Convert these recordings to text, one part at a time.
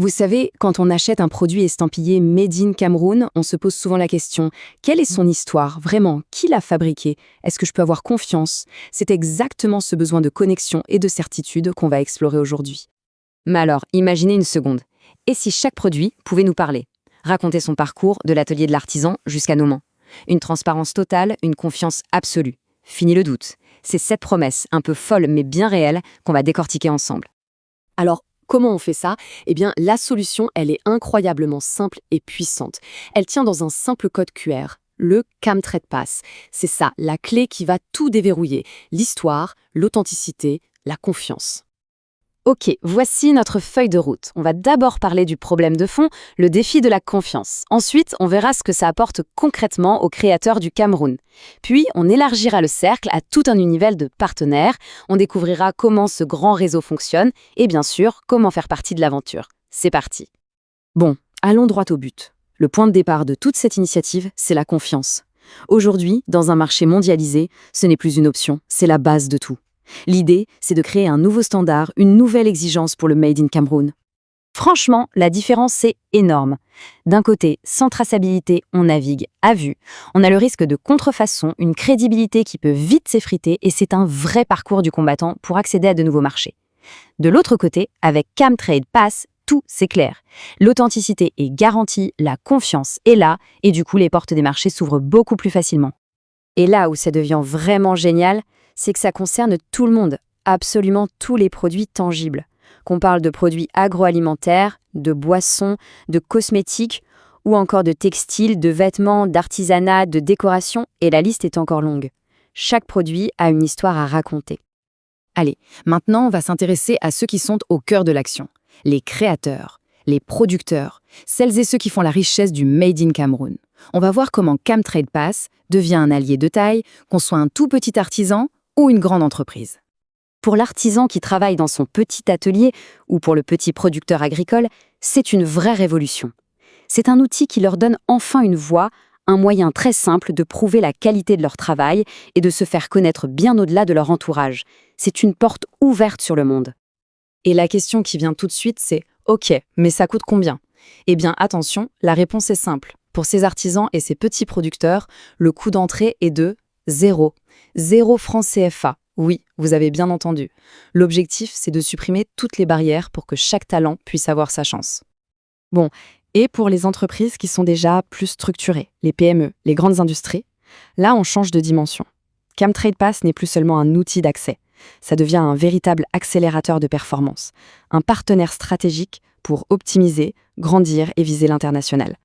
Vous savez, quand on achète un produit estampillé Made in Cameroun, on se pose souvent la question, quelle est son histoire, vraiment? Qui l'a fabriqué? Est-ce que je peux avoir confiance? C'est exactement ce besoin de connexion et de certitude qu'on va explorer aujourd'hui. Mais alors, imaginez une seconde. Et si chaque produit pouvait nous parler? Raconter son parcours de l'atelier de l'artisan jusqu'à nos mains. Une transparence totale, une confiance absolue. Fini le doute. C'est cette promesse, un peu folle mais bien réelle, qu'on va décortiquer ensemble. Alors, comment on fait ça? Eh bien, la solution, elle est incroyablement simple et puissante. Elle tient dans un simple code QR, le CamTrade Pass. C'est ça, la clé qui va tout déverrouiller. L'histoire, l'authenticité, la confiance. Ok, voici notre feuille de route. On va d'abord parler du problème de fond, le défi de la confiance. Ensuite, on verra ce que ça apporte concrètement aux créateurs du Cameroun. Puis, on élargira le cercle à tout un univers de partenaires. On découvrira comment ce grand réseau fonctionne et bien sûr, comment faire partie de l'aventure. C'est parti. Bon, allons droit au but. Le point de départ de toute cette initiative, c'est la confiance. Aujourd'hui, dans un marché mondialisé, ce n'est plus une option, c'est la base de tout. L'idée, c'est de créer un nouveau standard, une nouvelle exigence pour le Made in Cameroun. Franchement, la différence est énorme. D'un côté, sans traçabilité, on navigue à vue. On a le risque de contrefaçon, une crédibilité qui peut vite s'effriter et c'est un vrai parcours du combattant pour accéder à de nouveaux marchés. De l'autre côté, avec CamTrade Pass, tout c'est clair. L'authenticité est garantie, la confiance est là et du coup les portes des marchés s'ouvrent beaucoup plus facilement. Et là où ça devient vraiment génial, c'est que ça concerne tout le monde, absolument tous les produits tangibles. Qu'on parle de produits agroalimentaires, de boissons, de cosmétiques, ou encore de textiles, de vêtements, d'artisanat, de décoration, et la liste est encore longue. Chaque produit a une histoire à raconter. Allez, maintenant on va s'intéresser à ceux qui sont au cœur de l'action. Les créateurs, les producteurs, celles et ceux qui font la richesse du Made in Cameroun. On va voir comment CamTrade Pass devient un allié de taille, qu'on soit un tout petit artisan ou une grande entreprise. Pour l'artisan qui travaille dans son petit atelier ou pour le petit producteur agricole, c'est une vraie révolution. C'est un outil qui leur donne enfin une voix, un moyen très simple de prouver la qualité de leur travail et de se faire connaître bien au-delà de leur entourage. C'est une porte ouverte sur le monde. Et la question qui vient tout de suite, c'est « Ok, mais ça coûte combien ?» Eh bien, attention, la réponse est simple. Pour ces artisans et ces petits producteurs, le coût d'entrée est de 0. 0 francs CFA. Oui, vous avez bien entendu. L'objectif, c'est de supprimer toutes les barrières pour que chaque talent puisse avoir sa chance. Bon, et pour les entreprises qui sont déjà plus structurées, les PME, les grandes industries, là, on change de dimension. CamTrade Pass n'est plus seulement un outil d'accès. Ça devient un véritable accélérateur de performance, un partenaire stratégique pour optimiser, grandir et viser l'international.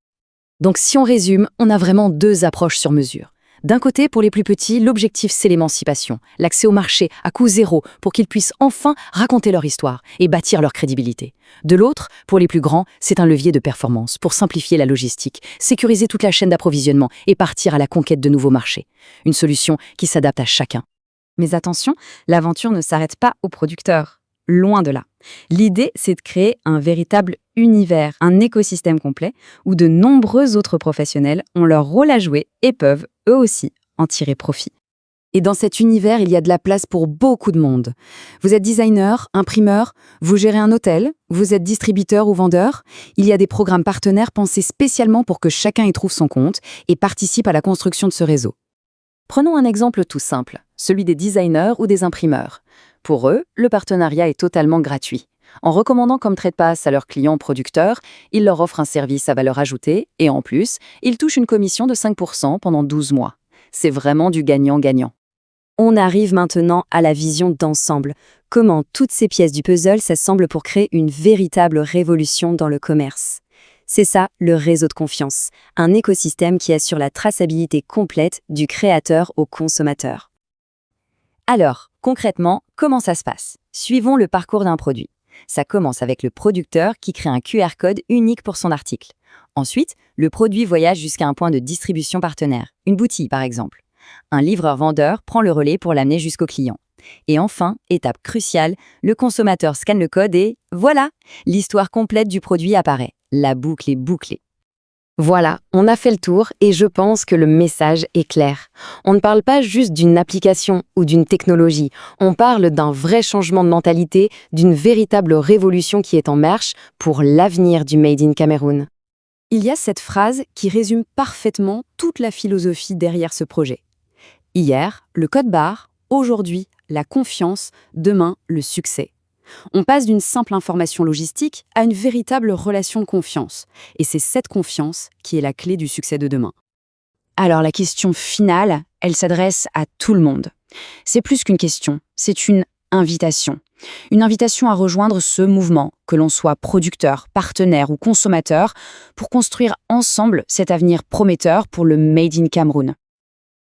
Donc si on résume, on a vraiment deux approches sur mesure. D'un côté, pour les plus petits, l'objectif c'est l'émancipation, l'accès au marché à coût zéro pour qu'ils puissent enfin raconter leur histoire et bâtir leur crédibilité. De l'autre, pour les plus grands, c'est un levier de performance pour simplifier la logistique, sécuriser toute la chaîne d'approvisionnement et partir à la conquête de nouveaux marchés. Une solution qui s'adapte à chacun. Mais attention, l'aventure ne s'arrête pas aux producteurs. Loin de là. L'idée, c'est de créer un véritable univers, un écosystème complet où de nombreux autres professionnels ont leur rôle à jouer et peuvent, eux aussi, en tirer profit. Et dans cet univers, il y a de la place pour beaucoup de monde. Vous êtes designer, imprimeur, vous gérez un hôtel, vous êtes distributeur ou vendeur. Il y a des programmes partenaires pensés spécialement pour que chacun y trouve son compte et participe à la construction de ce réseau. Prenons un exemple tout simple, celui des designers ou des imprimeurs. Pour eux, le partenariat est totalement gratuit. En recommandant CamTrade Pass à leurs clients producteurs, ils leur offrent un service à valeur ajoutée et en plus, ils touchent une commission de 5% pendant 12 mois. C'est vraiment du gagnant-gagnant. On arrive maintenant à la vision d'ensemble. Comment toutes ces pièces du puzzle s'assemblent pour créer une véritable révolution dans le commerce. C'est ça, le réseau de confiance, un écosystème qui assure la traçabilité complète du créateur au consommateur. Alors, concrètement, comment ça se passe? Suivons le parcours d'un produit. Ça commence avec le producteur qui crée un QR code unique pour son article. Ensuite, le produit voyage jusqu'à un point de distribution partenaire, une boutique par exemple. Un livreur-vendeur prend le relais pour l'amener jusqu'au client. Et enfin, étape cruciale, le consommateur scanne le code et voilà, l'histoire complète du produit apparaît. La boucle est bouclée. Voilà, on a fait le tour et je pense que le message est clair. On ne parle pas juste d'une application ou d'une technologie, on parle d'un vrai changement de mentalité, d'une véritable révolution qui est en marche pour l'avenir du Made in Cameroun. Il y a cette phrase qui résume parfaitement toute la philosophie derrière ce projet. Hier, le code barre, aujourd'hui, la confiance, demain, le succès. On passe d'une simple information logistique à une véritable relation de confiance. Et c'est cette confiance qui est la clé du succès de demain. Alors la question finale, elle s'adresse à tout le monde. C'est plus qu'une question, c'est une invitation. Une invitation à rejoindre ce mouvement, que l'on soit producteur, partenaire ou consommateur, pour construire ensemble cet avenir prometteur pour le Made in Cameroun.